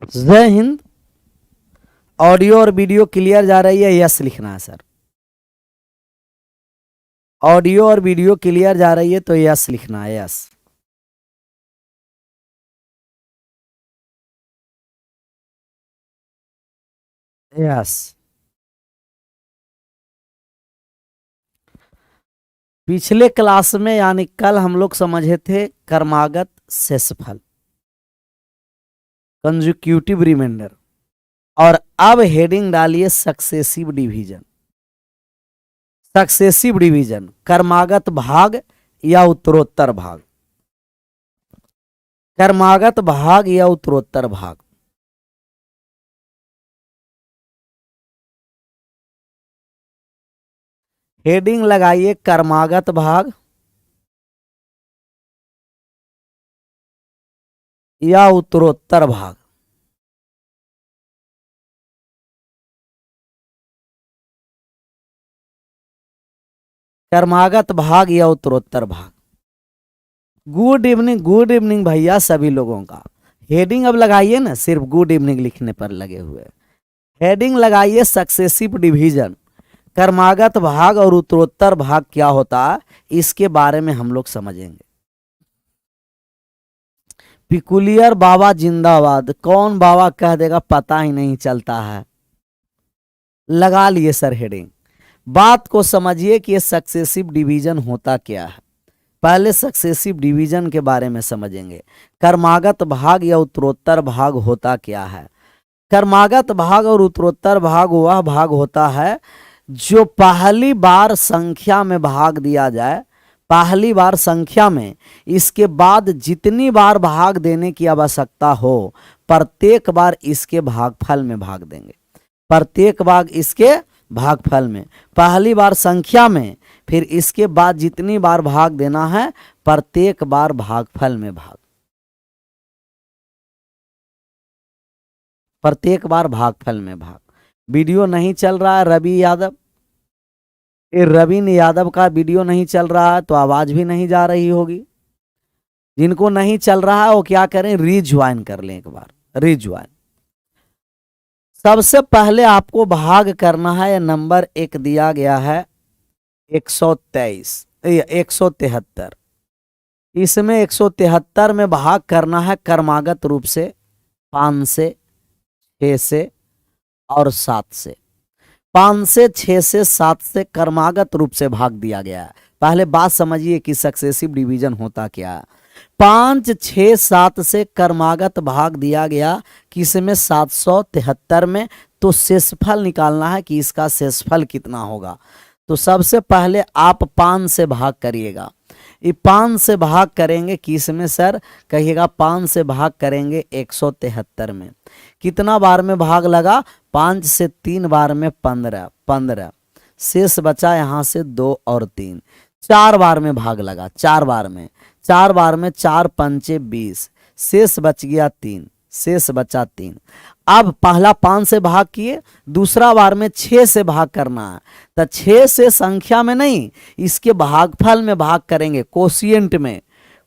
जय हिंद। ऑडियो और video clear जा रही है? यस लिखना है सर। ऑडियो और वीडियो क्लियर जा रही है तो यस लिखना है, यस। यस। पिछले क्लास में यानी कल हम लोग समझे थे कर्मागत शेषफल, कंजिक्यूटिव रिमाइंडर, और अब हेडिंग डालिए सक्सेसिव डिवीजन। सक्सेसिव डिवीजन कर्मागत भाग या उत्तरोत्तर भाग, कर्मागत भाग या उत्तरोत्तर भाग। हेडिंग लगाइए कर्मागत भाग या उत्तरोत्तर भाग। कर्मागत भाग या उत्तरोत्तर भाग। गुड इवनिंग भैया सभी लोगों का। हेडिंग अब लगाइए ना, सिर्फ गुड इवनिंग लिखने पर लगे हुए। हेडिंग लगाइए सक्सेसिव डिवीजन। कर्मागत भाग और उत्तरोत्तर भाग क्या होता है इसके बारे में हम लोग समझेंगे। पिकुलियर बाबा जिंदाबाद। कौन बाबा कह देगा पता ही नहीं चलता है। लगा लिए सर हेडिंग। बात को समझिए कि ये सक्सेसिव डिवीजन होता क्या है। पहले सक्सेसिव डिवीजन के बारे में समझेंगे। कर्मागत भाग या उत्तरोत्तर भाग होता क्या है। कर्मागत भाग और उत्तरोत्तर भाग वह भाग होता है जो पहली बार संख्या में भाग दिया जाए, पहली बार संख्या में, इसके बाद जितनी बार भाग देने की आवश्यकता हो प्रत्येक बार इसके भागफल में भाग देंगे। प्रत्येक बार इसके भागफल में, पहली बार संख्या में, फिर इसके बाद जितनी बार भाग देना है प्रत्येक बार भागफल में भाग, प्रत्येक बार भागफल में भाग। वीडियो नहीं चल रहा है रवि यादव, ये रवीन यादव का वीडियो नहीं चल रहा है तो आवाज भी नहीं जा रही होगी। जिनको नहीं चल रहा है वो क्या करें, रीज्वाइन कर लें एक बार, रीज्वाइन। सबसे पहले आपको भाग करना है, नंबर एक दिया गया है 123 173। इसमें 173 में भाग करना है कर्मागत रूप से 5 से, 6 से और 7 से। 5 से, 6 से, 7 से कर्मागत रूप से भाग दिया गया है। पहले बात समझिए कि सक्सेसिव डिवीजन होता क्या है। 5, 6, 7 से कर्मागत भाग दिया गया किसमें, 773 में। तो शेषफल निकालना है कि इसका शेषफल कितना होगा। तो सबसे पहले आप 5 से भाग करिएगा। ये 5 से भाग करेंगे किस में सर, कहिएगा 5 से भाग करेंगे 173 में। कितना बार में भाग लगा, 5 से 3 बार में 15, 15 शेष बचा यहाँ से 2 और 3, 4 बार में भाग लगा, 4 बार में, 4 बार में 4 पंचे 20, शेष बच गया 3, शेष बचा 3। अब पहला 5 से भाग किए, दूसरा बार में 6 से भाग करना है। तो 6 से संख्या में नहीं, इसके भागफल में भाग करेंगे, कोशिएंट में,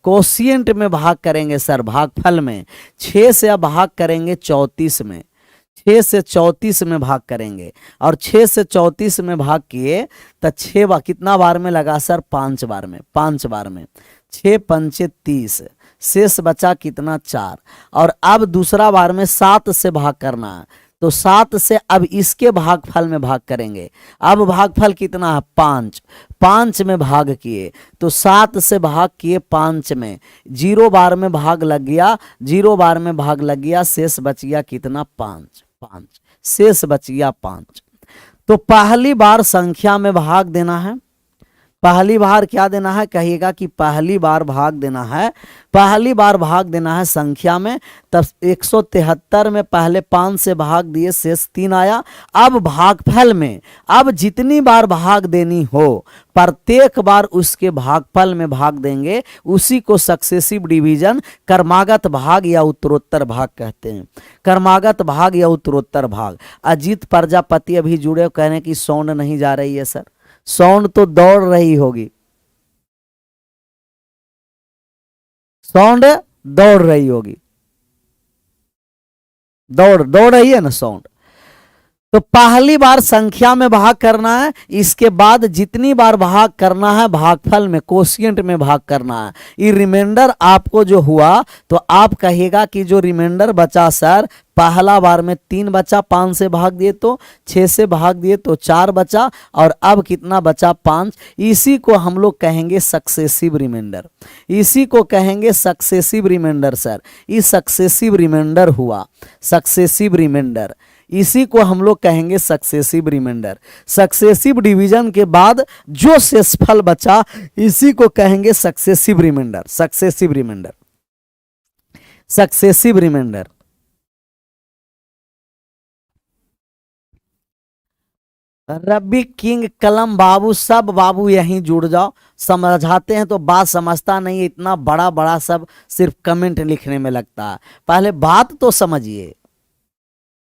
कोशिएंट में भाग करेंगे सर, भागफल में। 6 से अब भाग करेंगे 34 में, 6 से 34 में भाग करेंगे। और 6 से 34 में भाग किए तो 6 बार कितना बार में लगा सर, 5 बार में, 5 बार में, 6 पंचे 30, शेष बचा कितना 4। और अब दूसरा बार में 7 से भाग करना है। तो 7 से अब इसके भागफल में भाग करेंगे। अब भागफल कितना है 5, 5 में भाग किए तो 7 से भाग किए 5 में, 0 बार में भाग लग गया, 0 बार में भाग लग गया, शेष बच गया कितना 5, 5 शेष बच गया 5। तो पहली बार संख्या में भाग देना है। पहली बार क्या देना है, कहिएगा कि पहली बार भाग देना है, पहली बार भाग देना है संख्या में। तब 173 में पहले 5 से भाग दिए, शेष 3 आया। अब भागफल में, अब जितनी बार भाग देनी हो प्रत्येक बार उसके भागफल में भाग देंगे। उसी को सक्सेसिव डिवीजन कर्मागत भाग या उत्तरोत्तर भाग कहते हैं। कर्मागत भाग या उत्तरोत्तर भाग। अजीत प्रजापति अभी जुड़े, कह रहे हैं कि साउंड नहीं जा रही है सर। साउंड तो दौड़ रही होगी, साउंड दौड़ रही होगी। दौड़ दौड़ रही है ना साउंड। तो पहली बार संख्या में भाग करना है, इसके बाद जितनी बार भाग करना है भागफल में, कोशिएंट में भाग करना है। ये रिमाइंडर आपको जो हुआ तो आप कहिएगा कि जो रिमाइंडर बचा सर, पहला बार में 3 बचा, 5 से भाग दिए तो 6 से भाग दिए तो 4 बचा, और अब कितना बचा 5। इसी को हम लोग कहेंगे सक्सेसिव रिमाइंडर, इसी को कहेंगे सक्सेसिव रिमाइंडर सर। ये सक्सेसिव रिमाइंडर हुआ, सक्सेसिव रिमाइंडर, इसी को हम लोग कहेंगे सक्सेसिव रिमाइंडर। सक्सेसिव डिवीजन के बाद जो शेषफल बचा इसी को कहेंगे successive reminder, successive reminder, successive reminder. Ravi, king, कलम, बाबू, सब बाबू यहीं जुड़ जाओ। समझाते हैं तो बात समझता नहीं है, इतना बड़ा बड़ा सब सिर्फ कमेंट लिखने में लगता है। पहले बात तो समझिए,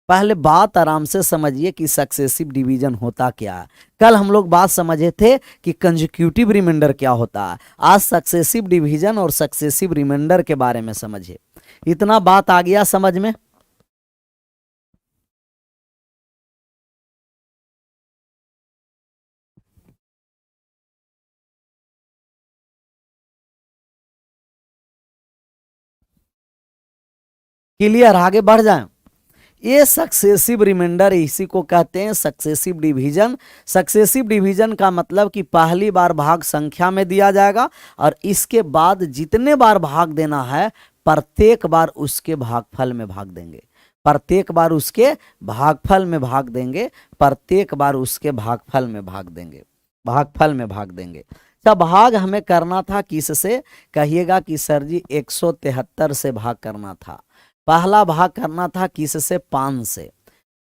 पहले बात आराम से समझिए कि सक्सेसिव डिवीजन होता क्या है। कल हम लोग बात समझे थे कि कंसेक्यूटिव रिमाइंडर क्या होता है, आज सक्सेसिव डिवीजन और सक्सेसिव रिमाइंडर के बारे में समझिए। इतना बात आ गया समझ में। क्लियर, आगे बढ़ जाएं। ये सक्सेसिव रिमाइंडर, इसी को कहते हैं सक्सेसिव डिवीजन। सक्सेसिव डिवीजन का मतलब कि पहली बार भाग संख्या में दिया जाएगा और इसके बाद जितने बार भाग देना है प्रत्येक बार उसके भागफल में भाग देंगे, प्रत्येक बार उसके भागफल में भाग देंगे, प्रत्येक बार उसके भागफल में भाग देंगे, भागफल में भाग देंगे। तब भाग हमें करना था किससे, कहिएगा कि सर जी 173 से भाग करना था। पहला भाग करना था किससे, 5 से।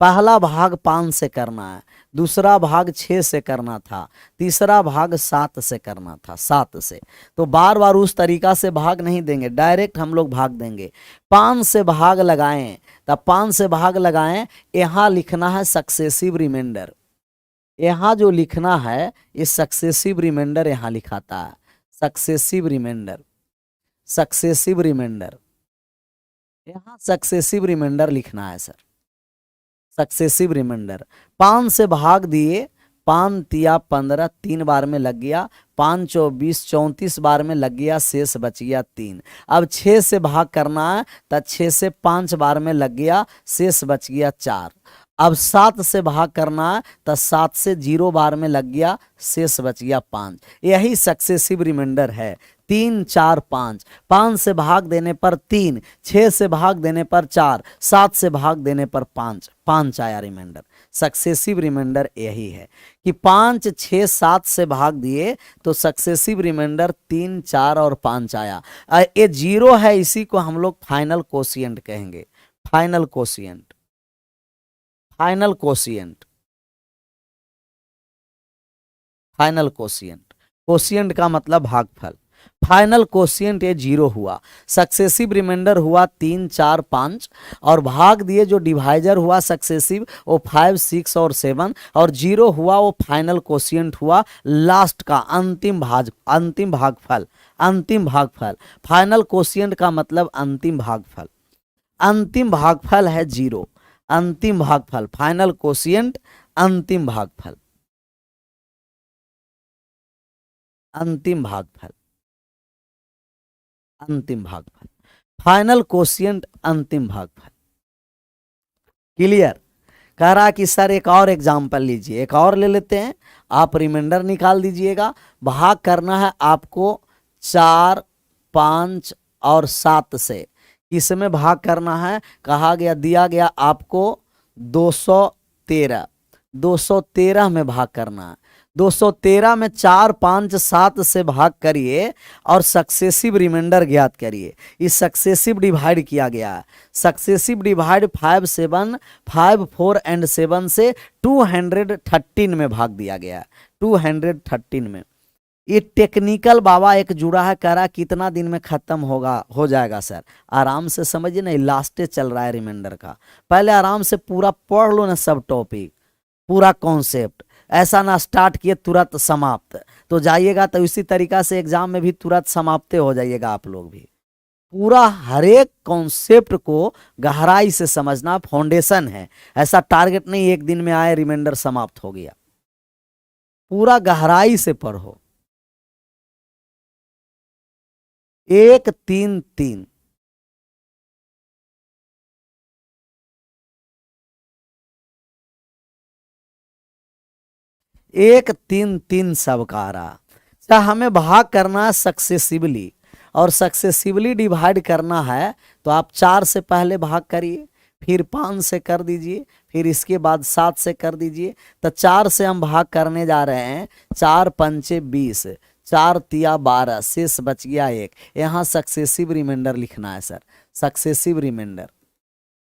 पहला भाग 5 से करना है, दूसरा भाग 6 से करना था, तीसरा भाग 7 से करना था, 7 से। तो बार बार उस तरीका से भाग नहीं देंगे, डायरेक्ट हम लोग भाग देंगे। 5 से भाग लगाएं, तब 5 से भाग लगाएं, यहां लिखना है सक्सेसिव रिमाइंडर। यहां जो लिखना है ये सक्सेसिव रिमाइंडर यहां लिखाता है, सक्सेसिव रिमाइंडर, सक्सेसिव रिमाइंडर। यहां सक्सेसिव रिमाइंडर लिखना है सर, सक्सेसिव रिमाइंडर। 5 से भाग दिए, 5 तिया 15, 3 बार में लग गया, 5 चौ 20, 34 बार में लग गया, शेष बच गया 3। अब 6 से भाग करना है तो 6 से 5 बार में लग गया, शेष बच गया 4। अब 7 से भाग करना है तो 7 से 0 बार में लग गया, शेष बच गया 5। यही सक्सेसिव रिमाइंडर है, 3 4 5। 5 से भाग देने पर 3, 6 से भाग देने पर 4, 7 से भाग देने पर 5, 5 आया रिमाइंडर। सक्सेसिव रिमाइंडर यही है कि 5 6 7 से भाग दिए तो सक्सेसिव रिमाइंडर 3 4 और 5 आया। ये 0 है, इसी को हम लोग फाइनल कोशिएंट कहेंगे, final quotient, final quotient, final quotient. Quotient का मतलब भागफल। फाइनल कोशिएंट ये 0 हुआ, सक्सेसिव रिमाइंडर हुआ 3 4 5, और भाग दिए जो डिवाइजर हुआ सक्सेसिव वो 5 6 और 7, और 0 हुआ वो फाइनल कोशिएंट हुआ, लास्ट का अंतिम भागफल, अंतिम भागफल। फाइनल कोशिएंट का मतलब अंतिम भागफल, अंतिम भागफल है 0, अंतिम भागफल। फाइनल कोशिएंट अंतिम भागफल, अंतिम भागफल, अंतिम भागफल। फाइनल कोशिएंट अंतिम भागफल। क्लियर। कह रहा कि सर एक और एग्जांपल लीजिए, एक और ले लेते हैं। आप रिमाइंडर निकाल दीजिएगा। भाग करना है आपको 4 5 और 7 से। किसमें भाग करना है, कहा गया दिया गया आपको 213, 213 में भाग करना है। 213 में 4 5 7 से भाग करिए और सक्सेसिव रिमाइंडर ज्ञात करिए। इस सक्सेसिव डिवाइड किया गया है, सक्सेसिव डिवाइड 5 7 5 4 एंड 7 से 213 में भाग दिया गया है, 213 में। ये टेक्निकल बाबा एक जुड़ा है, कह रहा कितना दिन में खत्म होगा, हो जाएगा सर। आराम से समझिए ना, लास्टे चल रहा है रिमाइंडर का। पहले आराम से पूरा पढ़ लो ना, सब टॉपिक, पूरा कॉन्सेप्ट। ऐसा ना स्टार्ट किए तुरंत समाप्त, तो जाइएगा तो इसी तरीका से एग्जाम में भी तुरंत समाप्त हो जाइएगा आप लोग भी। पूरा हर एक कॉन्सेप्ट को गहराई से समझना फाउंडेशन है। ऐसा टारगेट नहीं एक दिन में आए रिमाइंडर समाप्त हो गया, पूरा गहराई से पढ़ो। 1-3-3 1-3-3 सबकारा। अच्छा, हमें भाग करना है सक्सेसिवली, और सक्सेसिवली डिवाइड करना है तो आप 4 से पहले भाग करिए, फिर 5 से कर दीजिए, फिर इसके बाद 7 से कर दीजिए। तो 4 से हम भाग करने जा रहे हैं, 4 पंचे 20, 4 तिया 12, शेष बच गया 1। यहाँ सक्सेसिव रिमाइंडर लिखना है sir, successive reminder,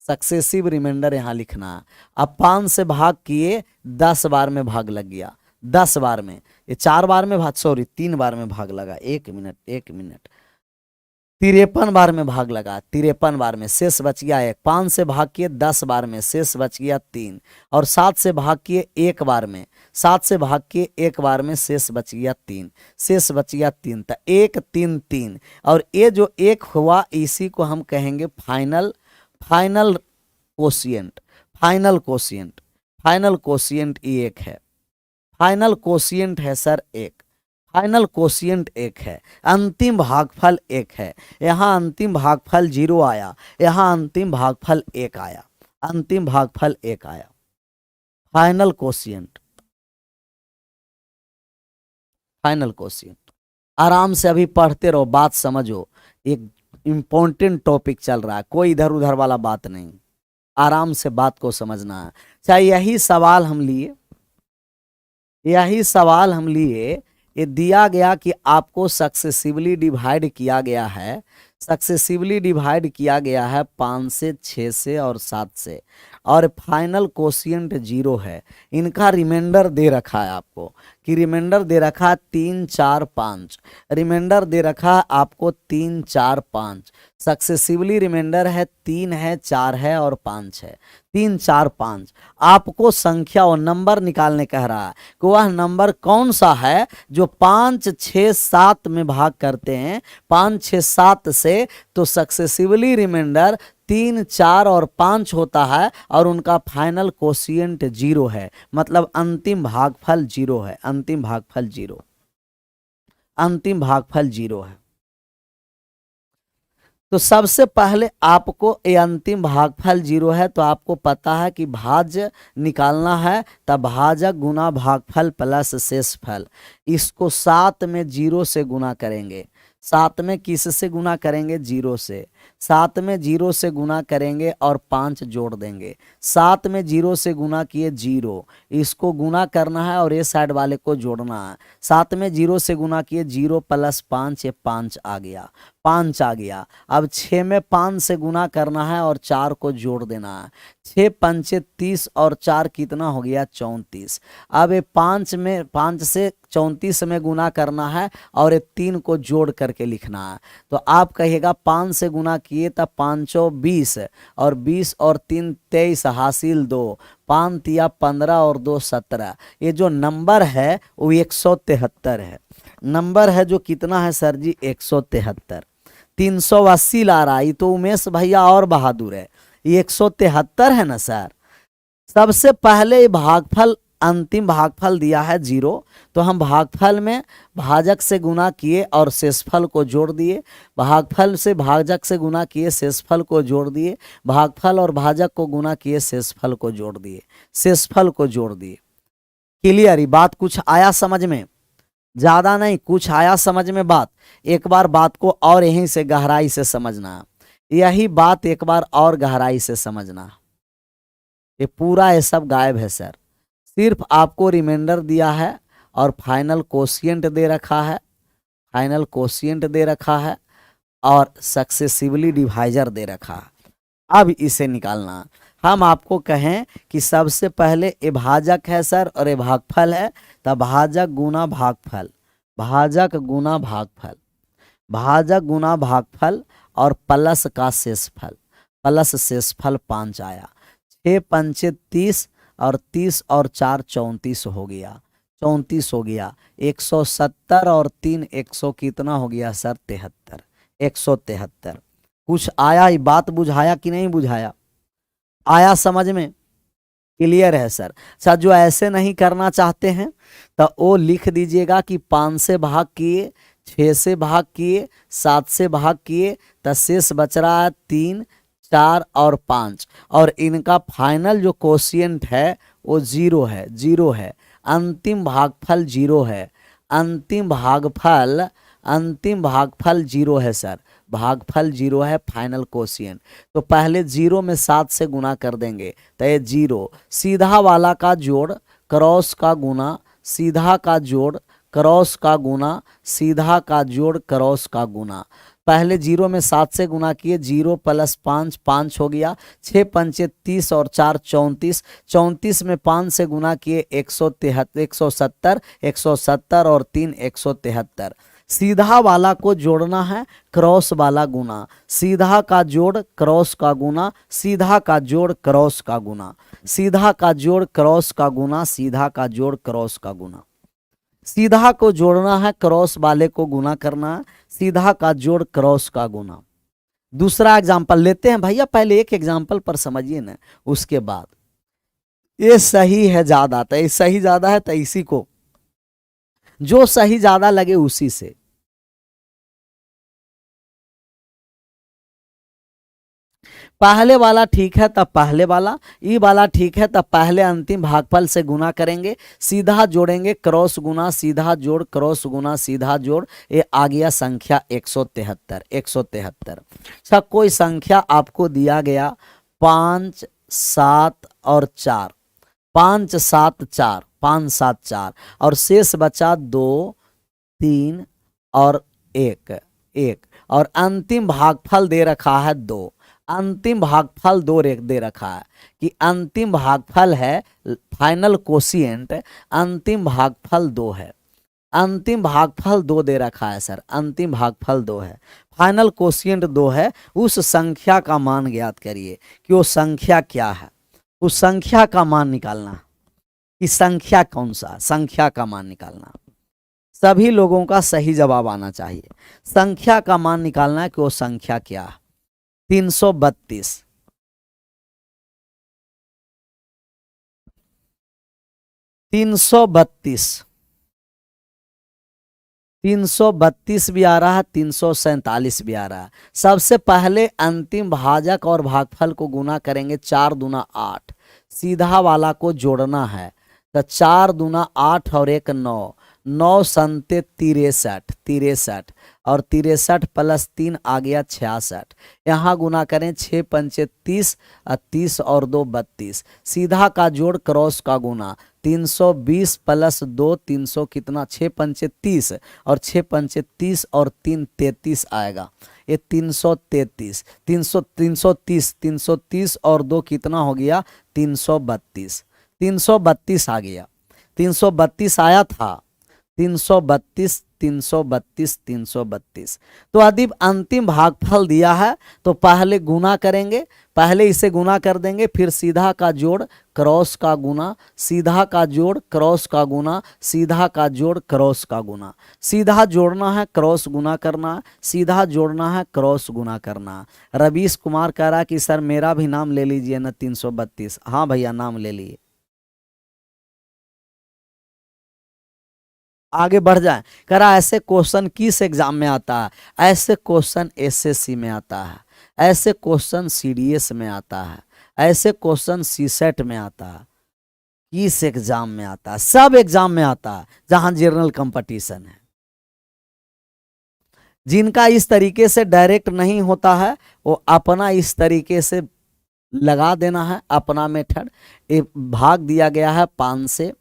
successive reminder यहाँ लिखना है। अब 5 से भाग किए, 10 बार में भाग लग गया, 10 बार में, ये 4 बार में भाग, सॉरी 3 बार में भाग लगा, 1 मिनट 53 बार में भाग लगा, 53 बार में, शेष बच गया 1। 5 से भाग किए 10 बार में, शेष बच गया 3, और 7 से भाग किए 1 बार में, 7 से भाग किए 1 बार में, शेष बच गया 3, शेष बच गया 3। तो 1-3-3, और ये जो 1 हुआ इसी को हम कहेंगे final, final quotient, final quotient, final quotient ये 1 है, फाइनल कोशिएंट है सर 1, फाइनल कोशिएंट 1 है, अंतिम भागफल 1 है। यहाँ अंतिम भागफल 0 आया, यहाँ अंतिम भागफल 1 आया, अंतिम भागफल 1 आया, फाइनल कोशिएंट, फाइनल कोशिएंट। आराम से अभी पढ़ते रहो, बात समझो, एक इंपॉर्टेंट टॉपिक चल रहा है, कोई इधर उधर वाला बात नहीं, आराम से बात को समझना है। चाहे यही सवाल हम लिए, यही सवाल हम लिए, ये दिया गया कि आपको सक्सेसिवली डिवाइड किया गया है, सक्सेसिवली डिवाइड किया गया है 5 से, 6 से और 7 से, और फाइनल कोशिएंट 0 है। इनका रिमाइंडर दे रखा है आपको, कि रिमाइंडर दे रखा है 3, 4, 5, रिमाइंडर दे रखा है आपको 3, 4, 5, सक्सेसिवली रिमाइंडर है 3 है, 4 है और 5 है, 3, 4, 5। आपको संख्या और नंबर निकालने कह रहा है कि वह नंबर कौन सा है जो 5, 6, 7 में भाग करते हैं, 5, 6, 7 से, तो सक्सेसिवली रिमाइंडर 3, 4 और 5 होता है, और उनका फाइनल कोशिएंट 0 है, मतलब अंतिम भागफल 0 है, अंतिम भागफल 0, अंतिम भागफल 0 है। तो सबसे पहले आपको ये अंतिम भागफल 0 है, तो आपको पता है कि भाज्य निकालना है, तब भाजक गुना भागफल प्लस शेषफल। इसको 7 में 0 से गुना करेंगे, 7 में किस से गुना करेंगे, 0 से, 7 में 0 से गुना करेंगे और 5 जोड़ देंगे, 7 में 0 से गुना किए 0, इसको गुना करना है और ये साइड वाले को जोड़ना है, 7 में 0 से गुना किए 0 + 5, ये 5 आ गया, 5 आ गया। अब 6 में 5 से गुना करना है और 4 को जोड़ देना है, 6 पंचे 30 और 4 कितना हो गया, 34। अब ये 5 से 34 में गुना करना है और ये 3 को जोड़ करके लिखना है। तो आप कहिएगा 5 से गुना किए तब 5 20, और 20 और 3 23, हासिल 2, 5 तिया 15 और 2 17। ये जो नंबर है वो 173 है, नंबर है जो कितना है सर जी, 173। 380 ला रहा है, ये तो उमेश भैया और बहादुर है, ये 173 है ना सर। सबसे पहले भागफल, अंतिम भागफल दिया है 0, तो हम भागफल में भाजक से गुना किए और शेषफल को जोड़ दिए, भागफल से भाजक से गुना किए, शेषफल को जोड़ दिए, भागफल और भाजक को गुना किए, शेषफल को जोड़ दिए, शेषफल को जोड़ दिए। क्लियर? बात कुछ आया समझ में? ज्यादा नहीं, कुछ आया समझ में बात? एक बार बात को और यहीं से गहराई से समझना, यही बात एक बार और गहराई से समझना। ये पूरा ये सब गायब है सर, सिर्फ आपको रिमाइंडर दिया है और फाइनल कोशिएंट दे रखा है, फाइनल कोशिएंट दे रखा है और सक्सेसिवली डिवाइजर दे रखा है। अब इसे निकालना, हम आपको कहें कि सबसे पहले ये भाजक है सर और ये भागफल है, तब भाजक गुना भागफल, भाजक गुना भागफल, भाजक गुना भागफल और प्लस का शेषफल, प्लस शेषफल 5 आया, 6 पंचे 30 और 30 और 4 34 हो गया, 34 हो गया। 170 और 3 100 कितना हो गया सर, 73, 173। कुछ आया, ये बात बुझाया कि नहीं बुझाया? आया समझ में? क्लियर है सर। अच्छा, जो ऐसे नहीं करना चाहते हैं तो वो लिख दीजिएगा कि 5 से भाग किए, 6 से भाग किए, 7 से भाग किए, तो शेष बच रहा है 3, 4 और 5, और इनका फाइनल जो कोशिएंट है वो 0 है, 0 है। अंतिम भागफल 0 है, अंतिम भागफल 0 है सर, भागफल 0 है, फाइनल कोशिएंट। तो पहले 0 में 7 से गुना कर देंगे तो ये 0, सीधा वाला का जोड़ क्रॉस का गुना, सीधा का जोड़ क्रॉस का गुना, सीधा का जोड़ क्रॉस का गुना। पहले 0 में 7 से गुना किए, 0 प्लस 5, 5 हो गया, 6 पंचे 30 और 4 34, 34 में 5 से गुना किए 170, 170 और 3 173। सीधा वाला को जोड़ना है, क्रॉस वाला गुना, सीधा का जोड़ क्रॉस का गुना, सीधा का जोड़ क्रॉस का गुना, सीधा का जोड़ क्रॉस का गुना, सीधा का जोड़ क्रॉस का गुना। सीधा को जोड़ना है, क्रॉस वाले को गुना करना है, सीधा का जोड़ क्रॉस का गुना। दूसरा एग्जांपल लेते हैं भैया, पहले एक एग्जांपल पर समझिए ना, उसके बाद। ये सही है ज्यादा, तो ये सही ज्यादा है तो इसी को, जो सही ज्यादा लगे उसी से। पहले वाला ठीक है तब पहले वाला, ई वाला ठीक है तब पहले अंतिम भागफल से गुना करेंगे, सीधा जोड़ेंगे क्रॉस गुना, सीधा जोड़ क्रॉस गुना, सीधा जोड़। ये आ गया संख्या 173, 173। अच्छा, कोई संख्या आपको दिया गया 5, 7 और 4, 5, 7, 4, 5, 7, 4, और शेष बचा 2, 3 और 1, 1, और अंतिम भागफल दे रखा है 2। अंतिम भागफल 2 दे रखा है कि अंतिम भागफल है, फाइनल कोशिएंट अंतिम भागफल 2 है। अंतिम भागफल 2 दे रखा है सर, अंतिम भागफल 2 है, फाइनल कोशिएंट 2 है। उस संख्या का मान ज्ञात करिए कि वो संख्या क्या है, उस संख्या का मान निकालना कि संख्या कौन सा, संख्या का मान निकालना। सभी लोगों का सही जवाब आना चाहिए। संख्या का मान निकालना है कि वो संख्या क्या है। 332, 332, 332 भी आ रहा है, 347 भी आ रहा है। सबसे पहले अंतिम भाजक और भागफल को गुना करेंगे, 4 दूना 8, सीधा वाला को जोड़ना है तो 4 दूना 8 और 1 9, 9 संते 63, 63, और 63 प्लस 3 आ गया 66। यहाँ गुना करें, 6 पंचे 30, 30 और 2 32, सीधा का जोड़ क्रॉस का गुना, 320 प्लस 2 300 कितना, 6 पंचे 30 और 6 पंचे 30 और 3 33 आएगा। ये 333, 330, 330 और 2 कितना हो गया, 332, 332 आ गया। 332 आया था, 332, 332, 332। तो यदि अंतिम भागफल दिया है तो पहले गुना करेंगे, पहले इसे गुना कर देंगे, फिर सीधा का जोड़ क्रॉस का गुना, सीधा का जोड़ क्रॉस का गुना, सीधा का जोड़ क्रॉस का गुना। सीधा जोड़ना है, क्रॉस गुना करना है, सीधा जोड़ना है, क्रॉस गुना करना। रवीश कुमार कह रहा कि सर मेरा भी नाम ले लीजिए ना 332। हाँ भैया, नाम ले लिए। आगे बढ़ जाए, कह रहा ऐसे क्वेश्चन किस एग्जाम में आता है? ऐसे क्वेश्चन एसएससी में आता है, ऐसे क्वेश्चन सीडीएस में आता है, ऐसे क्वेश्चन सीसेट में आता है। किस एग्जाम में आता है? सब एग्जाम में आता है जहां जनरल कंपटीशन है। जिनका इस तरीके से डायरेक्ट नहीं होता है वो अपना इस तरीके से लगा देना है, अपना मेथड। भाग दिया गया है 5 से,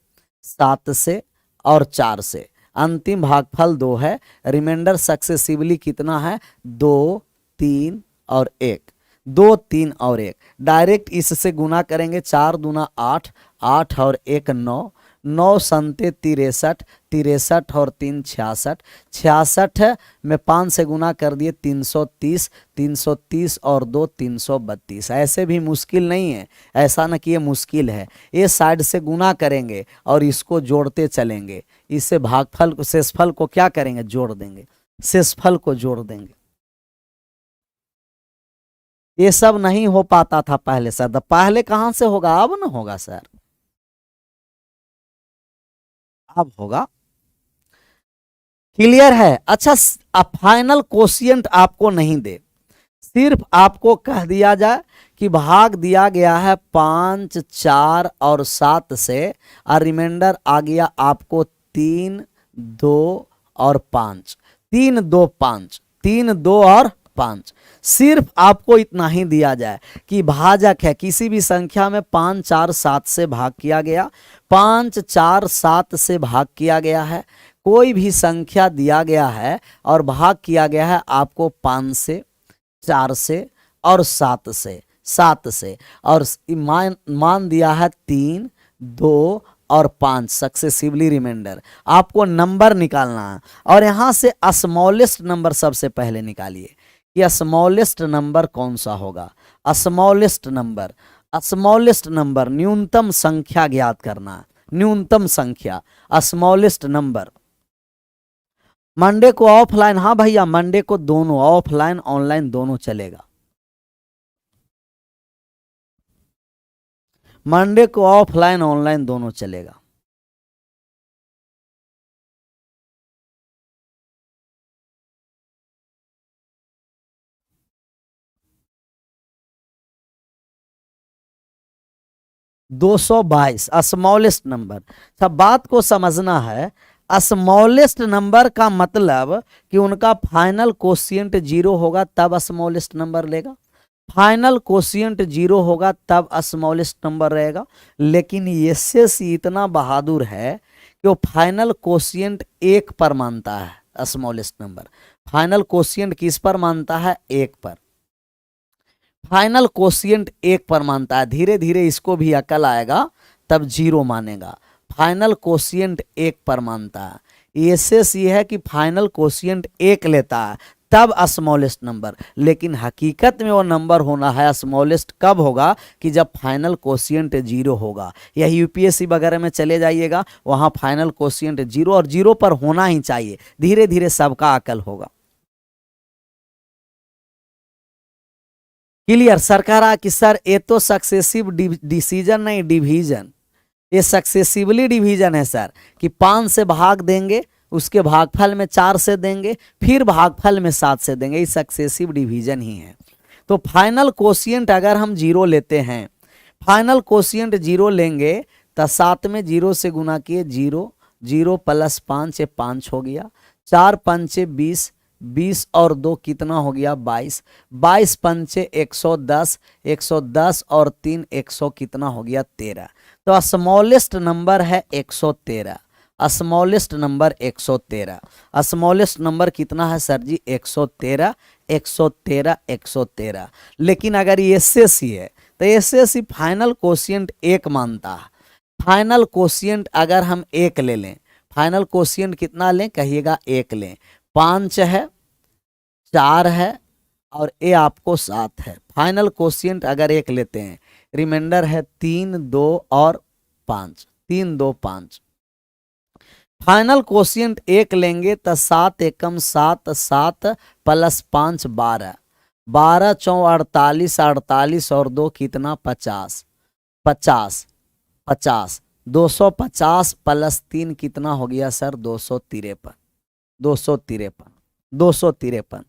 7 से और 4 से। अंतिम भागफल 2 है, रिमाइंडर सक्सेसिवली कितना है, 2, 3 और 1, 2, 3 और 1। डायरेक्ट इससे गुना करेंगे, 4 दूना 8, 8 और 1 9, 9 संते 63, 63 और 3 66, 66 में 5 से गुना कर दिए 330, 330 और 2 332। ऐसे भी मुश्किल नहीं है, ऐसा न कि ये मुश्किल है। ये साइड से गुना करेंगे और इसको जोड़ते चलेंगे, इससे भागफल को, शेषफल को क्या करेंगे, जोड़ देंगे, शेषफल को जोड़ देंगे। ये सब नहीं हो पाता था पहले सर, तो पहले कहां से होगा, अब ना होगा सर, अब होगा। क्लियर है। अच्छा, फाइनल कोशिएंट आपको नहीं दे, सिर्फ आपको कह दिया जाए कि भाग दिया गया है 5, 4 और 7 से, और रिमाइंडर आ गया आपको 3, 2 और 5, 3, 2, 5, 3, 2 और 5। सिर्फ आपको इतना ही दिया जाए कि भाजक है, किसी भी संख्या में 5, 4, 7 से भाग किया गया, 5, 4, 7 से भाग किया गया है, कोई भी संख्या दिया गया है और भाग किया गया है आपको 5 से, 4 से और 7 से, 7 से, और मान दिया है 3, 2 और 5 सक्सेसिवली रिमाइंडर। आपको नंबर निकालना है और यहां से स्मॉलेस्ट नंबर सबसे पहले निकालिए कि स्मॉलेस्ट नंबर कौन सा होगा। स्मॉलेस्ट नंबर, स्मॉलेस्ट नंबर, न्यूनतम संख्या ज्ञात करना, न्यूनतम संख्या, स्मॉलेस्ट नंबर। मंडे को ऑफलाइन, हाँ भैया मंडे को दोनों ऑफलाइन ऑनलाइन दोनों चलेगा, मंडे को ऑफलाइन ऑनलाइन दोनों चलेगा। दो 222 स्मॉलेस्ट नंबर। सब बात को समझना है, स्मॉलेस्ट नंबर का मतलब कि उनका फाइनल कोशिएंट 0 होगा तब स्मॉलेस्ट नंबर लेगा, फाइनल कोशिएंट 0 होगा तब स्मॉलेस्ट नंबर रहेगा। लेकिन एसएससी इतना बहादुर है कि वो फाइनल कोशिएंट 1 पर मानता है स्मॉलेस्ट नंबर। फाइनल कोशिएंट किस पर मानता है, 1 पर। फाइनल कोशिएंट 1 पर मानता है, धीरे धीरे इसको भी अकल आएगा तब 0 मानेगा। फाइनल कोशिएंट 1 पर मानता है। एसएस ये है कि फाइनल कोशिएंट 1 लेता है तब स्मॉलेस्ट नंबर, लेकिन हकीकत में वो नंबर होना है स्मॉलेस्ट कब होगा कि जब फाइनल कोशिएंट 0 होगा। या यूपीएससी वगैरह में चले जाइएगा, वहां फाइनल कोशिएंट 0 और 0 पर होना ही चाहिए, धीरे धीरे सबका अकल होगा। क्लियर। सरकार कि सर ये तो सक्सेसिव डिसीजन नहीं डिवीजन, ये सक्सेसिवली डिवीजन है सर, कि 5 से भाग देंगे, उसके भागफल में 4 से देंगे, फिर भागफल में 7 से देंगे, ये सक्सेसिव डिवीजन ही है। तो फाइनल कोशिएंट अगर हम 0 लेते हैं, फाइनल कोशिएंट 0 लेंगे तो 7 में 0 से गुना किए 0, 0 प्लस 5 ये 5 हो गया, 4 पंचे 20, 20 और 2 कितना हो गया 22, 22 पंचे 110, 110 और 3 100 कितना हो गया 13। तो स्मॉलेस्ट नंबर है 113, स्मॉलेस्ट नंबर 113। स्मॉलेस्ट नंबर कितना है सर जी 113, 113, 113। लेकिन अगर एसएससी है तो एसएससी फाइनल कोशिएंट 1 मानता है। फाइनल कोशिएंट अगर हम 1 ले लें, फाइनल कोशिएंट कितना लें कहिएगा 1 लें, 5 है, 4 है और ए आपको 7 है। फाइनल कोशिएंट अगर 1 लेते हैं, रिमाइंडर है 3, 2 और 5, 3, 2, 5। फाइनल कोशिएंट 1 लेंगे तो 7 एकम 7, 7 प्लस 5 12, 12 चौ 48, 48 और 2 कितना 50, 50, 50, 250 प्लस 3 कितना हो गया सर 253, 253, 253।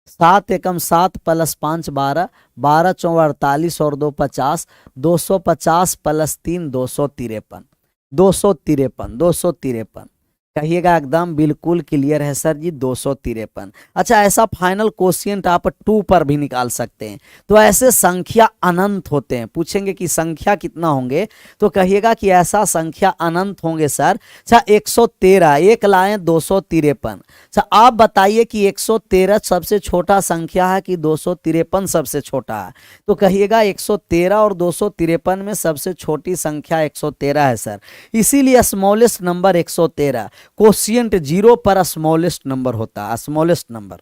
7 एकम 7 प्लस 5 12, 12 चौ 48 और 2 50, 250 प्लस 3 253, 253, 253। कहिएगा एकदम बिल्कुल क्लियर है सर जी 253। अच्छा, ऐसा फाइनल कोशिएंट आप 2 पर भी निकाल सकते हैं। तो ऐसे संख्या अनंत होते हैं, पूछेंगे कि संख्या कितना होंगे तो कहिएगा कि ऐसा संख्या अनंत होंगे सर। अच्छा 113, 1 लाएं 253। अच्छा आप बताइए कि 113 सबसे छोटा संख्या है कि 253 सबसे छोटा है, तो कहिएगा 113 और 253 में सबसे छोटी संख्या 113 है सर, इसीलिए स्मॉलेस्ट नंबर 113। कोशिएंट 0 पर स्मॉलेस्ट नंबर होता है, स्मॉलेस्ट नंबर।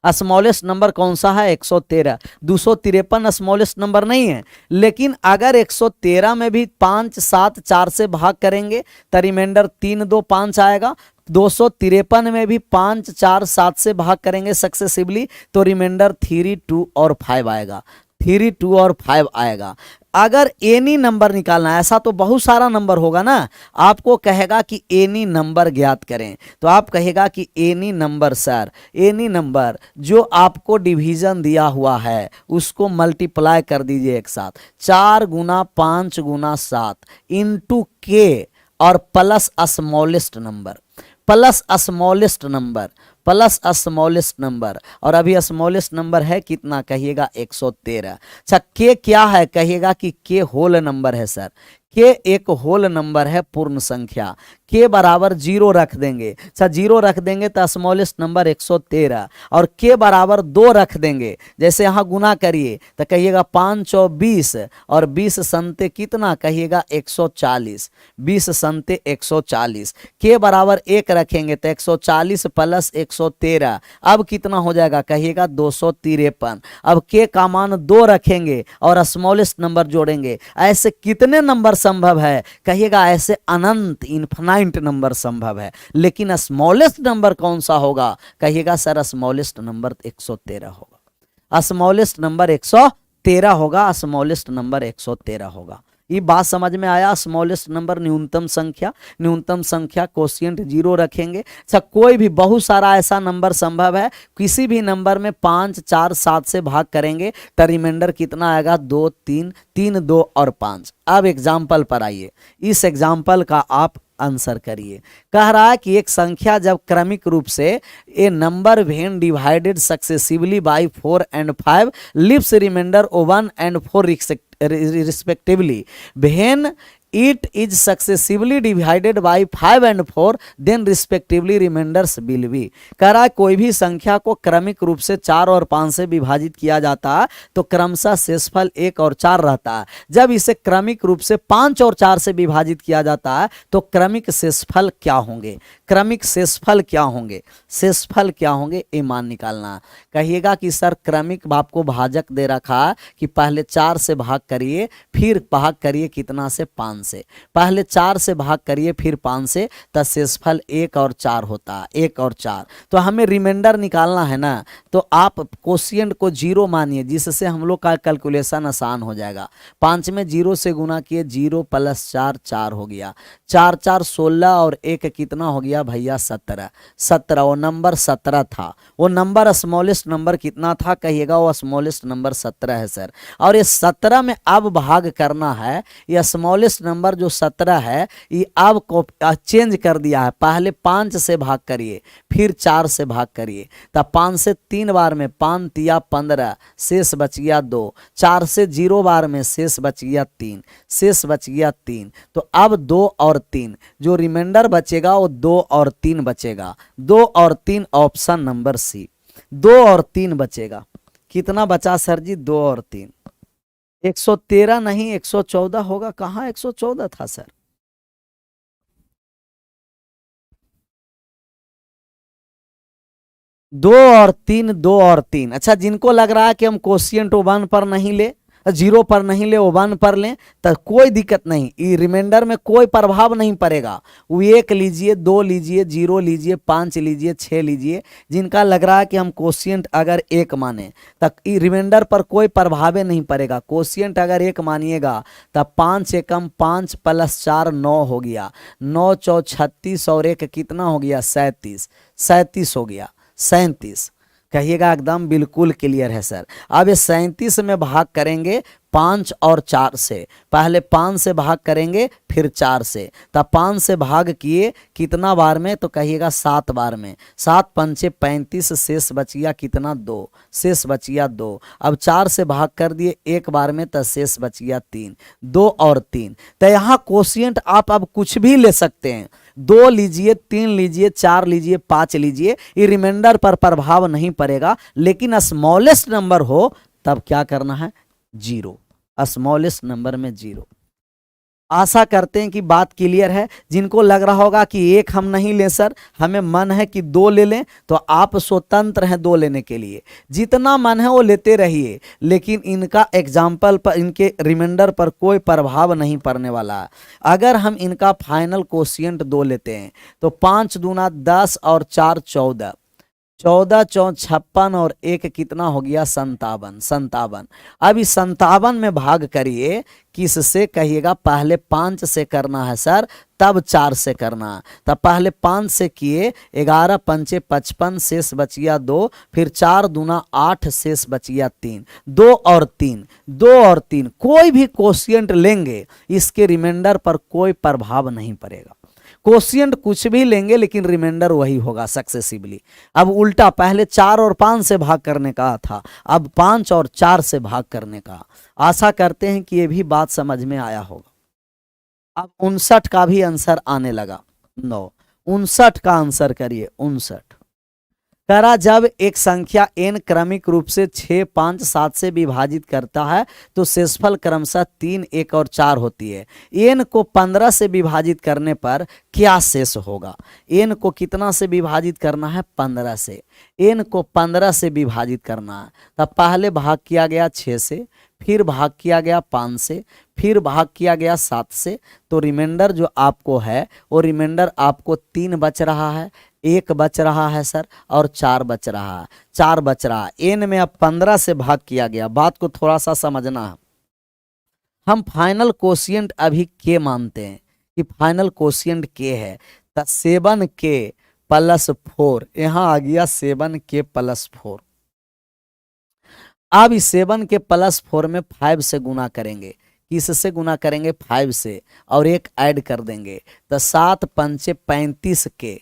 स्मॉलेस्ट नंबर कौन सा है 113, 253 स्मॉलेस्ट नंबर नहीं है। लेकिन अगर 113 में भी 5, 7, 4 से भाग करेंगे तो रिमाइंडर 3, 2, 5 आएगा, 253 में भी 5 4 7 से भाग करेंगे सक्सेसिवली तो रिमाइंडर 3 2 और 5 आएगा, 3 2 और 5 आएगा। अगर एनी नंबर निकालना है, ऐसा तो बहुत सारा नंबर होगा ना, आपको कहेगा कि एनी नंबर ज्ञात करें, तो आप कहेगा कि any number sir, any number जो आपको डिवीजन दिया हुआ है उसको मल्टीप्लाई कर दीजिए एक साथ, 4 गुना 5 गुना 7 इंटू के और plus smallest number, plus smallest number, plus smallest number, और अभी स्मॉलेस्ट नंबर है कितना कहिएगा 113। अच्छा के क्या है कहिएगा कि के होल नंबर है सर, के एक होल नंबर है पूर्ण संख्या, के बराबर 0 रख देंगे, अच्छा 0 रख देंगे तो स्मॉलेस्ट नंबर 113, और के बराबर 2 रख देंगे, जैसे यहाँ गुना करिए तो कहिएगा 5 और 20 और 20 संते कितना कहिएगा 140, 20 संते 140, के बराबर 1 रखेंगे तो 140 प्लस 113 अब कितना हो जाएगा कहिएगा 253। अब के का मान 2 रखेंगे और स्मॉलेस्ट नंबर जोड़ेंगे, ऐसे कितने नंबर संभव है कहिएगा, ऐसे अनंत इनफाइनाइट नंबर संभव है, लेकिन स्मॉलेस्ट नंबर कौन सा होगा कहिएगा सर स्मॉलेस्ट नंबर 113 होगा, स्मॉलेस्ट नंबर 113 होगा, स्मॉलेस्ट नंबर 113 होगा। ये बात समझ में आया। स्मॉलेस्ट नंबर न्यूनतम संख्या, न्यूनतम संख्या कोशिएंट 0 रखेंगे। अच्छा कोई भी बहुत सारा ऐसा नंबर संभव है, किसी भी नंबर में 5 4 7 से भाग करेंगे तो रिमाइंडर कितना आएगा 2 3 3 2 और 5। अब एग्जाम्पल पर आइए, इस एग्जाम्पल का आप आंसर करिए। कह रहा है कि एक संख्या जब क्रमिक रूप से a number when divided successively by 4 and 5 leaves remainder 1 and 4 respectively, when it is successively divided by 5 and 4 then respectively remainders will be। कह रहा है कोई भी संख्या को क्रमिक रूप से 4 और 5 से विभाजित किया जाता है तो क्रमशः शेषफल 1 और 4 रहता है, जब इसे क्रमिक रूप से 5 और 4 से विभाजित किया जाता है तो क्रमिक शेषफल क्या होंगे, क्रमिक शेषफल क्या होंगे, शेषफल क्या होंगे ये मान निकालना है। कहिएगा कि सर क्रमिक आपको भाजक दे रखा है कि पहले 4 से भाग करिए फिर भाग करिए कितना से 5 से, पहले 4 से भाग करिए फिर 5 से, तो शेषफल 1 और 4 होता है, 1 और 4। तो हमें रिमाइंडर निकालना है ना, तो आप कोशिएंट को 0 मानिए जिससे हम लोग का कैलकुलेशन आसान हो जाएगा। 5 में 0 से गुना किए 0 प्लस 4 4 हो गया, 4 4 16 और 1 कितना हो गया भैया 17, 17 वो नंबर 17 था, वो नंबर स्मॉलेस्ट नंबर कितना था कहिएगा, वो स्मॉलेस्ट नंबर 17 है सर। और ये 17 में अब भाग करना है, ये स्मॉलेस्ट नंबर जो 17 है ये अब को चेंज कर दिया है, पहले 5 से भाग करिए फिर 4 से भाग करिए, तब 5 से 3 बार में 5 तिया 15 शेष बच गया 2, 4 से 0 बार में शेष बच गया 3, शेष बच गया 3, तो अब 2 और 3 जो रिमाइंडर बचेगा वो 2 और 3 बचेगा, 2 और 3 ऑप्शन नंबर सी, 2 और 3 बचेगा। कितना बचा सर जी 2 और 3, 113 नहीं 114 होगा, कहाँ 114 था सर, दो और तीन, 2 और 3। अच्छा जिनको लग रहा है कि हम कोशिएंट 1 पर नहीं ले, 0 पर नहीं ले, 1 पर लें तो कोई दिक्कत नहीं, ये रिमाइंडर में कोई प्रभाव नहीं पड़ेगा। वो 1 लीजिए, 2 लीजिए, 0 लीजिए, 5 लीजिए, 6 लीजिए, जिनका लग रहा है कि हम कोशिएंट अगर 1 माने तक ये रिमाइंडर पर कोई प्रभाव नहीं पड़ेगा। कोशिएंट अगर 1 मानिएगा तब 5 एकम 5 प्लस 4 9 हो गया, 9 चौ 36 और 1 कितना हो गया 37, 37 हो गया 37। कहिएगा एकदम बिल्कुल क्लियर है सर। अब ये 37 में भाग करेंगे 5 और 4 से, पहले 5 से भाग करेंगे फिर 4 से, तब 5 से भाग किए कितना बार में तो कहिएगा 7 बार में, 7 पंचे 35 शेष बच गया कितना 2, शेष बच गया 2। अब 4 से भाग कर दिए 1 बार में तो शेष बच गया 3, 2 और 3। तो यहाँ कोशिएंट आप अब कुछ भी ले सकते हैं, 2 लीजिए, 3 लीजिए, 4 लीजिए, 5 लीजिए, ये रिमाइंडर पर प्रभाव नहीं पड़ेगा। लेकिन स्मॉलेस्ट नंबर हो तब क्या करना है 0, स्मॉलेस्ट नंबर में 0। आशा करते हैं कि बात क्लियर है। जिनको लग रहा होगा कि एक हम नहीं ले सर, हमें मन है कि दो ले लें, तो आप स्वतंत्र हैं दो लेने के लिए, जितना मन है वो लेते रहिए, लेकिन इनका एग्जाम्पल पर, इनके रिमाइंडर पर कोई प्रभाव नहीं पड़ने वाला है। अगर हम इनका फाइनल कोशिएंट दो लेते हैं तो 5 दूना 10 और 4 14, 14 चौं 56 और एक कितना हो गया 57। अब इस 57 में भाग करिए, किससे कहिएगा, पहले 5 से करना है सर, तब 4 से करना है। तब पहले 5 से किए, 11 पंचे 55, शेष बचिया 2, फिर 4 दूना 8, शेष बचिया 3, 2 और 3, 2 और 3, कोई भी कोशिएंट लेंगे इसके रिमाइंडर पर कोई प्रभाव नहीं पड़ेगा। कोशिएंट कुछ भी लेंगे लेकिन रिमाइंडर वही होगा सक्सेसिवली। अब उल्टा, पहले 4 और 5 से भाग करने का था, अब 5 और 4 से भाग करने का। आशा करते हैं कि ये भी बात समझ में आया होगा। अब 59 का भी आंसर आने लगा। 9, 59 का आंसर करिए। 59 करा, जब एक संख्या n क्रमिक रूप से 6, 5, 7 से विभाजित करता है तो शेषफल क्रमशः 3, 1 और 4 होती है। n को 15 से विभाजित करने पर क्या शेष होगा? n को कितना से विभाजित करना है? 15 से। n को 15 से विभाजित करना है, तब पहले भाग किया गया 6 से, फिर भाग किया गया 5 से, फिर भाग किया गया 7 से, तो रिमाइंडर जो आपको है वो रिमाइंडर आपको 3 बच रहा है, 1 बच रहा है सर, और 4 बच रहा है, 4 बच रहा है। n में अब 15 से भाग किया गया। बात को थोड़ा सा समझना है। हम फाइनल कोशिएंट अभी के मानते हैं कि फाइनल कोशिएंट के है, तो 7k प्लस 4, यहाँ आ गया 7k प्लस 4। अब इस 7k प्लस 4 में 5 से गुना करेंगे। किससे गुना करेंगे? 5 से, और 1 ऐड कर देंगे, तो 7 पंचे 35k,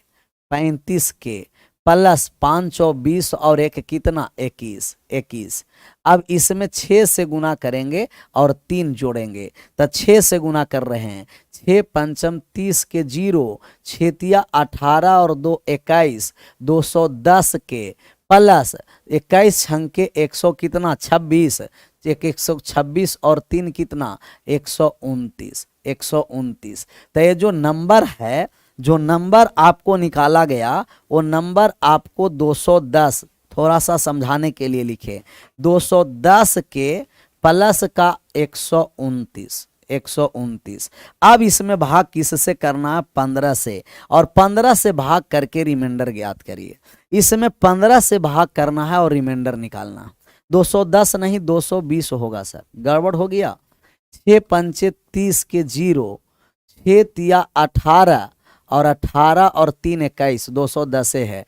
35k प्लस 5 और 20 और 1 कितना? 21, 21। अब इसमें 6 से गुना करेंगे और 3 जोड़ेंगे, तो 6 से गुना कर रहे हैं। 6 पंचम 30 के 0, 6 तिया 18 और 2 21, 210 के प्लस 21 छंग के 100 कितना? 26, 126 और 3 कितना? 129, 129। तो ये जो नंबर है, जो नंबर आपको निकाला गया, वो नंबर आपको 210, थोड़ा सा समझाने के लिए लिखे, 210 के प्लस का 129, 129। अब इसमें भाग किससे करना है? 15 से, और 15 से भाग करके रिमाइंडर ज्ञात करिए। इसमें 15 से भाग करना है और रिमाइंडर निकालना। 210 नहीं 220 होगा सर, गड़बड़ हो गया। 6 पंचे 30 के 0, 6 तिया 18 और 18 और 3 21, 210 है।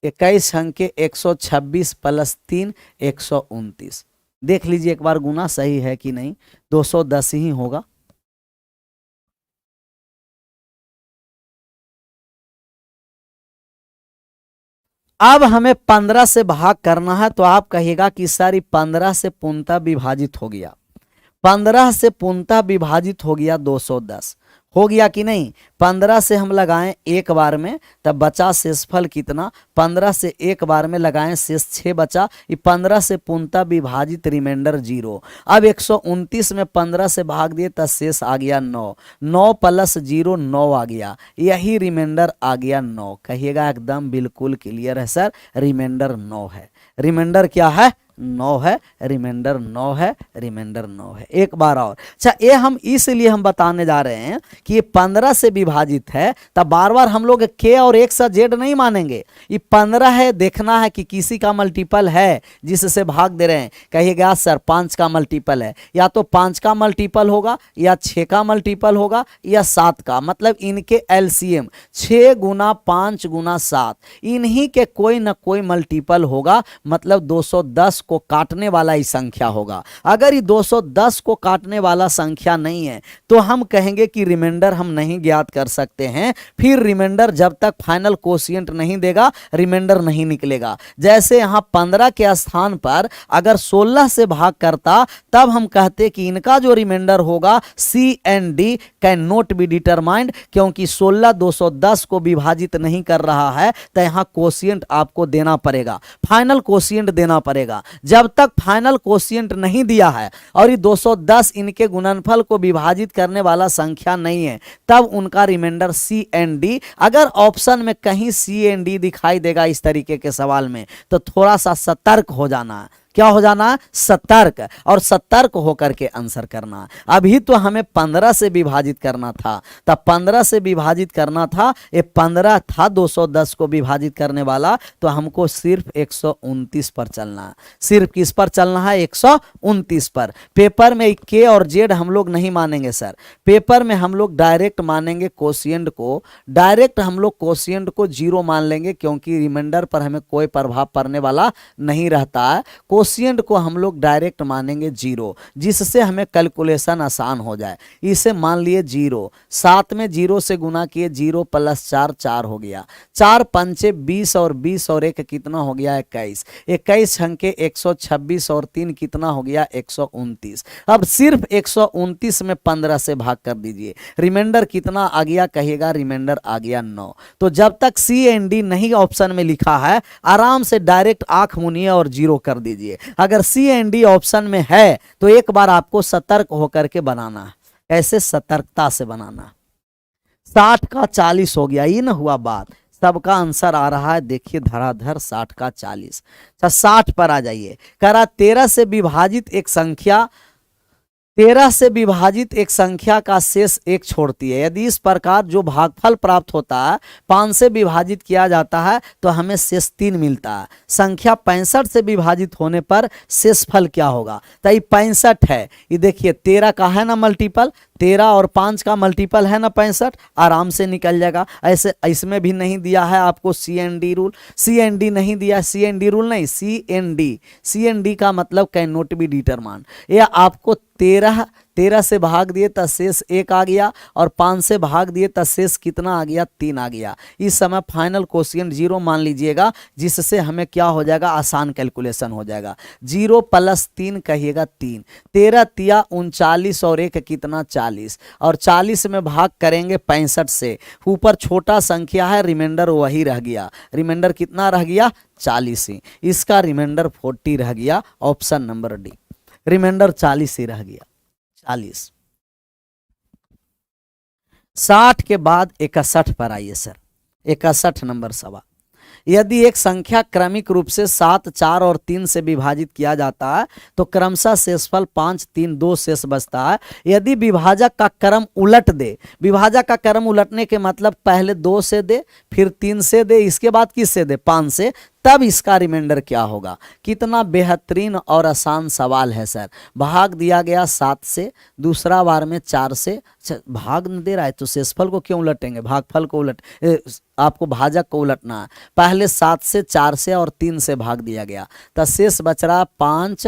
21 अंक के 126 प्लस 3 129। देख लीजिए एक बार गुना सही है कि नहीं, 210 ही होगा। अब हमें 15 से भाग करना है, तो आप कहिएगा कि सर 15 से पूर्णतः विभाजित हो गया, 15 से पूर्णतः विभाजित हो गया 210, हो गया कि नहीं? 15 से हम लगाएं एक बार में, तब बचा शेषफल कितना? 15 से एक बार में लगाएं, शेष 6 बचा। ये 15 से पूर्णतः विभाजित रिमाइंडर 0। अब 129 में 15 से भाग दिए तो शेष आ गया 9, 9 प्लस 0 9 आ गया, यही रिमाइंडर आ गया 9। कहिएगा एकदम बिल्कुल क्लियर है सर, रिमाइंडर 9 है। रिमाइंडर क्या है? 9 है, रिमाइंडर 9 है, रिमाइंडर 9 है। एक बार और, अच्छा ये हम इसलिए हम बताने जा रहे हैं कि ये 15 से विभाजित है, तब बार बार हम लोग के और एक साथ जेड नहीं मानेंगे। ये 15 है, देखना है कि किसी का मल्टीपल है जिससे भाग दे रहे हैं। कहिएगा सर 5 का मल्टीपल है, या तो 5 का मल्टीपल होगा, या 6 का मल्टीपल होगा, या 7 का, मतलब इनके एलसीएम 6 गुना 5 गुना 7, इन्हीं के कोई ना कोई मल्टीपल होगा, मतलब 210 को काटने वाला ही संख्या होगा। अगर ये 210 को काटने वाला संख्या नहीं है तो हम कहेंगे कि रिमाइंडर हम नहीं ज्ञात कर सकते हैं। फिर रिमाइंडर जब तक फाइनल कोशिएंट नहीं देगा, रिमाइंडर नहीं निकलेगा। जैसे यहां 15 के स्थान पर अगर 16 से भाग करता, तब हम कहते कि इनका जो रिमाइंडर होगा C and D can not be determined, क्योंकि 16 210 को विभाजित नहीं कर रहा है, तो यहां कोशिएंट आपको देना पड़ेगा, फाइनल कोशिएंट देना पड़ेगा। जब तक फाइनल कोशिएंट नहीं दिया है और ये 210 इनके गुणनफल को विभाजित करने वाला संख्या नहीं है, तब उनका रिमाइंडर सी एंड डी। अगर ऑप्शन में कहीं सी एंड डी दिखाई देगा इस तरीके के सवाल में, तो थोड़ा सा सतर्क हो जाना है। क्या हो जाना है? सतर्क, और सतर्क होकर के आंसर करना है। अभी तो हमें 15 से विभाजित करना था, तब 15 से विभाजित करना था, ये 15 था 210 को विभाजित करने वाला, तो हमको सिर्फ 129 पर चलना है। सिर्फ किस पर चलना है? 129 पर। पेपर में के और जेड हम लोग नहीं मानेंगे सर, पेपर में हम लोग डायरेक्ट मानेंगे कोशिएंट को, डायरेक्ट हम लोग कोशिएंट को 0 मान लेंगे, क्योंकि रिमाइंडर पर हमें कोई प्रभाव पड़ने वाला नहीं रहता है। कोशिएंट को हम लोग डायरेक्ट मानेंगे 0, जिससे हमें कैलकुलेशन आसान हो जाए। इसे मान लिए 0, 7 में 0 से गुना किए, 0 + 4 4 हो गया, 4 पंचे 20 और 20 और 1 कितना हो गया? 21, 21 छंके 126 और 3 कितना हो गया? 129। अब सिर्फ 129 में 15 से भाग कर दीजिए, रिमाइंडर कितना आ गया? कहिएगा रिमाइंडर आ गया 9। तो जब तक सी एंड डी नहीं ऑप्शन में लिखा है, आराम से डायरेक्ट आंख मुनिए और 0 कर दीजिए। अगर सी एंड डी ऑप्शन में है तो एक बार आपको सतर्क होकर के बनाना है। ऐसे सतर्कता से बनाना। 60 का 40 हो गया, ये ना हुआ बात। सबका आंसर आ रहा है, देखिए धराधर 60 का 40। 60 पर आ जाइए। करा 13 से विभाजित एक संख्या, 13 से विभाजित एक संख्या का शेष 1 छोड़ती है। यदि इस प्रकार जो भागफल प्राप्त होता है 5 से विभाजित किया जाता है तो हमें शेष 3 मिलता है। संख्या 65 से विभाजित होने पर शेष फल क्या होगा? तो ये 65 है, ये देखिए 13 का है ना मल्टीपल, 13 और 5 का मल्टीपल है ना 65, आराम से निकल जाएगा। ऐसे इसमें भी नहीं दिया है आपको C N D rule, C N D नहीं दिया, सी एन डी रूल नहीं, C N D, C N D का मतलब कैन नॉट बी डिटरमाइन। यह आपको 13 से भाग दिए तो शेष 1 आ गया, और 5 से भाग दिए तो शेष कितना आ गया? 3 आ गया। इस समय फाइनल कोशिएंट 0 मान लीजिएगा, जिससे हमें क्या हो जाएगा? आसान कैलकुलेशन हो जाएगा। 0 + 3 कहिएगा 3, 13 तिया 39 और 1 कितना? 40, और 40 में भाग करेंगे 65 से, ऊपर छोटा संख्या है, रिमाइंडर वही रह गया। रिमाइंडर कितना रह गया? 40 ही। इसका रिमाइंडर 40 रह गया, ऑप्शन नंबर डी। रिमाइंडर 40 ही रह गया, 40। 60 के बाद 61 पर आइए सर, 61 नंबर सवाल। यदि एक संख्या क्रमिक रूप से 7, 4 और 3 से विभाजित किया जाता है तो क्रमशः शेषफल 5, 3, 2 शेष बचता है। यदि विभाजक का क्रम उलट दे, विभाजक का क्रम उलटने के मतलब पहले 2 से दे, फिर 3 से दे, इसके बाद किससे दे? 5 से, तब इसका रिमाइंडर क्या होगा? कितना बेहतरीन और आसान सवाल है सर। भाग दिया गया 7 से, दूसरा बार में 4 से, भाग न दे रहा है तो शेषफल को क्यों उलटेंगे? भागफल को आपको भाजक को उलटना है। पहले 7 से, 4 से और 3 से भाग दिया गया, तो शेष बच रहा 5,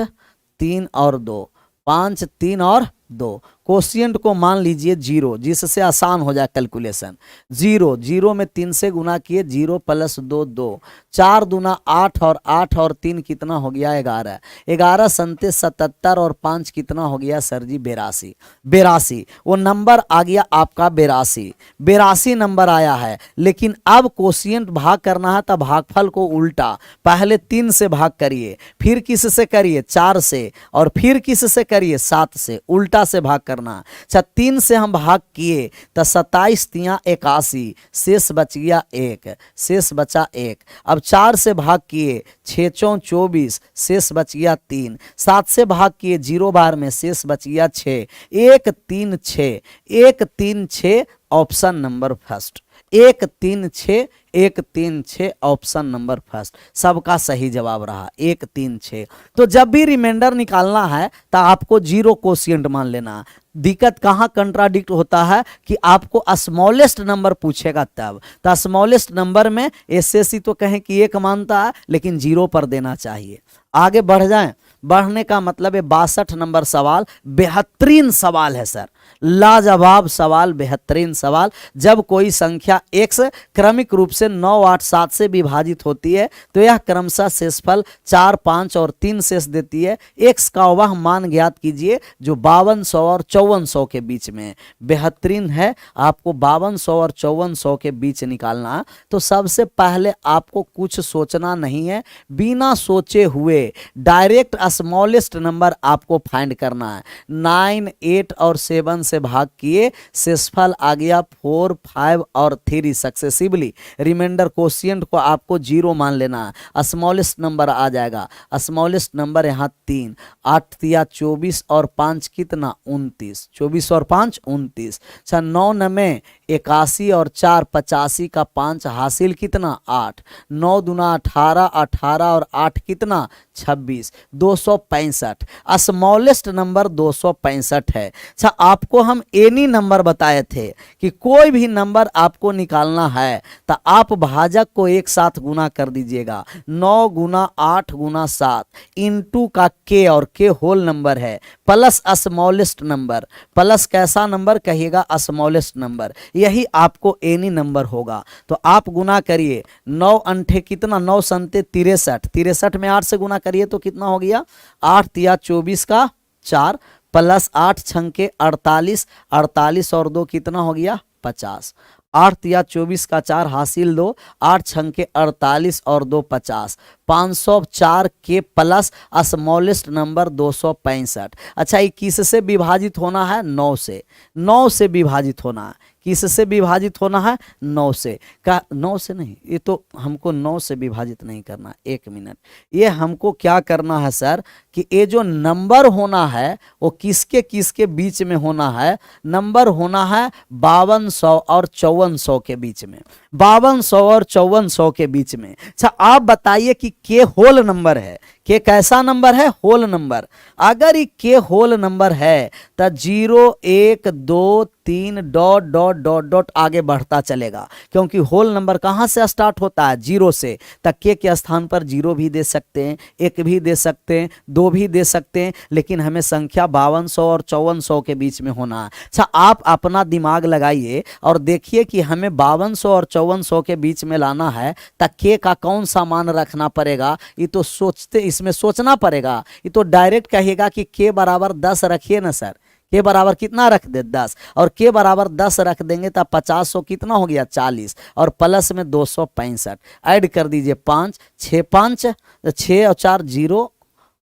3 और 2, 5, 3 और 2। कोशिएंट को मान लीजिए 0, जिससे आसान हो जाए कैलकुलेशन। 0 में 3 से गुना किए, 0 + 2 2, 4 दूना 8 और 8 और 3 कितना हो गया? 11, 11 संते 77 और 5 कितना हो गया सर जी? 82, 82। वो नंबर आ गया आपका 82, 82 नंबर आया है। लेकिन अब कोशिएंट भाग करना है तो भागफल को उल्टा, पहले 3 से भाग करिए, फिर किस से करिए? 4 से, और फिर किस से करिए? 7 से, उल्टा से भाग करना। अच्छा, 3 से हम भाग किए तो 27 तिया 81, शेष बच गया 1, शेष बचा 1। अब 4 से भाग किए, 6 चौं 24, शेष बच गया 3। 7 से भाग किए 0 बार में, शेष बच गया 6, 1 3 6, 1 3 6, option number first. 1 3 6, 1 3 6, option number first सबका सही जवाब रहा, 1 3 6। तो जब भी रिमाइंडर निकालना है तो आपको 0 कोशिएंट मान लेना। दिक्कत कहाँ कंट्राडिक्ट होता है कि आपको स्मॉलेस्ट नंबर पूछेगा तब, तो स्मॉलेस्ट नंबर में एसएससी तो कहें कि 1 मानता है, लेकिन 0 पर देना चाहिए। आगे बढ़ जाएं, बढ़ने का मतलब है 62 नंबर सवाल बेहतरीन सवाल है सर, लाजवाब सवाल, बेहतरीन सवाल। जब कोई संख्या x क्रमिक रूप से 9, 8, 7 से विभाजित होती है तो यह क्रमशः शेषफल 4, 5 और 3 शेष देती है। x का वह मान ज्ञात कीजिए जो 5200 और 5400 के बीच में है। बेहतरीन है, आपको 5200 और 5400 के बीच निकालना है। तो सबसे पहले आपको कुछ सोचना नहीं है, बिना सोचे हुए डायरेक्ट स्मॉलेस्ट नंबर आपको फाइंड करना है। 9, 8 और 7 से भाग किए, शेषफल आ गया 4, 5 और 3 सक्सेसिवली। रिमाइंडर कोशिएंट को आपको 0 मान लेना है, स्मॉलेस्ट नंबर आ जाएगा। स्मॉलेस्ट नंबर यहाँ 3, 8 तिया 24 और 5 कितना 29, 24 और 5 29। अच्छा 9 में 81 और 4 85 का 5 हासिल कितना 8, 9 दूना 18, 18 और 8 कितना 26, 265। स्मॉलेस्ट नंबर 265 है। अच्छा आपको हम एनी नंबर बताए थे कि कोई भी नंबर आपको निकालना है तो आप भाजक को एक साथ गुना कर दीजिएगा। 9 गुना 8 गुना 7 इंटू का के, और के होल नंबर है, प्लस स्मॉलेस्ट नंबर। प्लस कैसा नंबर कहिएगा, स्मॉलेस्ट नंबर, यही आपको एनी नंबर होगा। तो आप गुना करिए, 9 अंठे कितना, 9 संते 63, 63 में 8 से गुना करिए तो कितना हो गया, 8 तिया 24 का 4 प्लस 8 छंके 48, 48 और 2 कितना हो गया 50, 8 तिया 24 का 4 हासिल 2, 8 छंके 48 और 2 50, 504 के प्लस स्मॉलेस्ट नंबर 265। अच्छा ये किससे विभाजित होना है, 9 से, 9 से विभाजित होना है। किससे विभाजित होना है, 9 से। का 9 से नहीं, ये तो हमको 9 से विभाजित नहीं करना। एक मिनट, ये हमको क्या करना है सर कि ये जो नंबर होना है वो किसके किसके बीच में होना है, नंबर होना है 5200 और 5400 के बीच में, 5200 और 5400 के बीच में। अच्छा आप बताइए कि के होल नंबर है, के कैसा नंबर है, होल नंबर। अगर ये के होल नंबर है तो 0, 1, 2, 3 डॉट डॉट डॉट डॉट आगे बढ़ता चलेगा, क्योंकि होल नंबर कहाँ से स्टार्ट होता है, 0 से। तक के स्थान पर 0 भी दे सकते हैं, 1 भी दे सकते हैं, 2 भी दे सकते हैं, लेकिन हमें संख्या 5200 और 5400 के बीच में होना है। अच्छा आप अपना दिमाग लगाइए और देखिए कि हमें 5200 और 5400 के बीच में लाना है तक के का कौन सा मान रखना पड़ेगा। ये तो सोचते, इसमें सोचना पड़ेगा। ये तो डायरेक्ट कहिएगा कि के बराबर 10 रखिए ना सर, के बराबर कितना रख दे 10, और के बराबर 10 रख देंगे तो 50 कितना हो गया 40, और प्लस में 265 ऐड कर दीजिए 5, 6 5 6 और 4 0,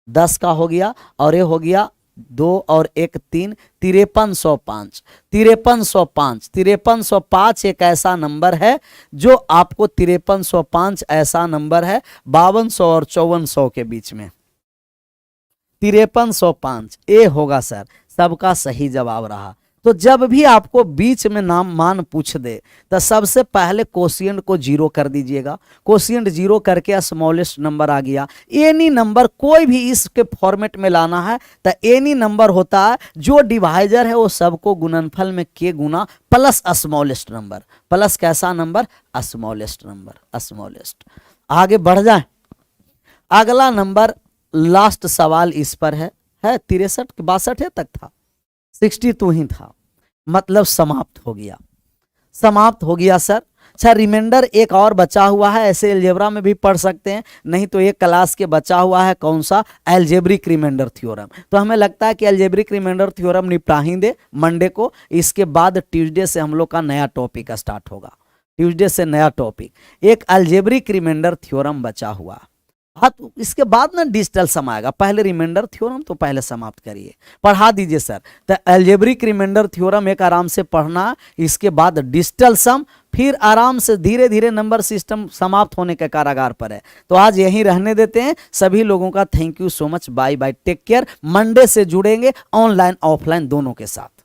10 का हो गया, और ये हो गया 2 और 1 3, 5305, 5305, 5305 एक ऐसा नंबर है जो आपको 5305 ऐसा नंबर है 5200 और 5400 के बीच में। 5305 ए होगा सर, सबका सही जवाब रहा। तो जब भी आपको बीच में नाम मान पूछ दे तो सबसे पहले कोशिएंट को 0 कर दीजिएगा। कोशिएंट 0 करके स्मॉलेस्ट नंबर आ गया। एनी नंबर कोई भी इसके फॉर्मेट में लाना है तो एनी नंबर होता है जो डिवाइजर है वो सबको गुणनफल में के गुना प्लस स्मॉलेस्ट नंबर। प्लस कैसा नंबर, स्मॉलेस्ट नंबर, स्मॉलेस्ट। आगे बढ़ जाए, अगला नंबर लास्ट सवाल इस पर है 63 62 तक था, 62 ही था, मतलब समाप्त हो गया, समाप्त हो गया सर। अच्छा रिमाइंडर एक और बचा हुआ है, ऐसे अलजेब्रा में भी पढ़ सकते हैं, नहीं तो एक क्लास के बचा हुआ है कौन सा, अलजेब्रिक रिमाइंडर थ्योरम। तो हमें लगता है कि अलजेब्रिक रिमाइंडर थ्योरम निपटा ही दे मंडे को, इसके बाद ट्यूसडे से हम लोग का नया टॉपिक स्टार्ट होगा। ट्यूसडे से नया टॉपिक, एक अलजेब्रिक रिमाइंडर थ्योरम बचा हुआ। हाँ तो इसके बाद ना डिजिटल सम आएगा, पहले रिमाइंडर थ्योरम तो पहले समाप्त करिए, पढ़ा दीजिए सर। तो अलजेब्रिक रिमाइंडर थ्योरम एक आराम से पढ़ना, इसके बाद डिजिटल सम, फिर आराम से धीरे धीरे नंबर सिस्टम समाप्त होने के कारागार पर है। तो आज यहीं रहने देते हैं। सभी लोगों का thank you so much, bye bye, take care. Monday से जुड़ेंगे ऑनलाइन ऑफलाइन दोनों के साथ।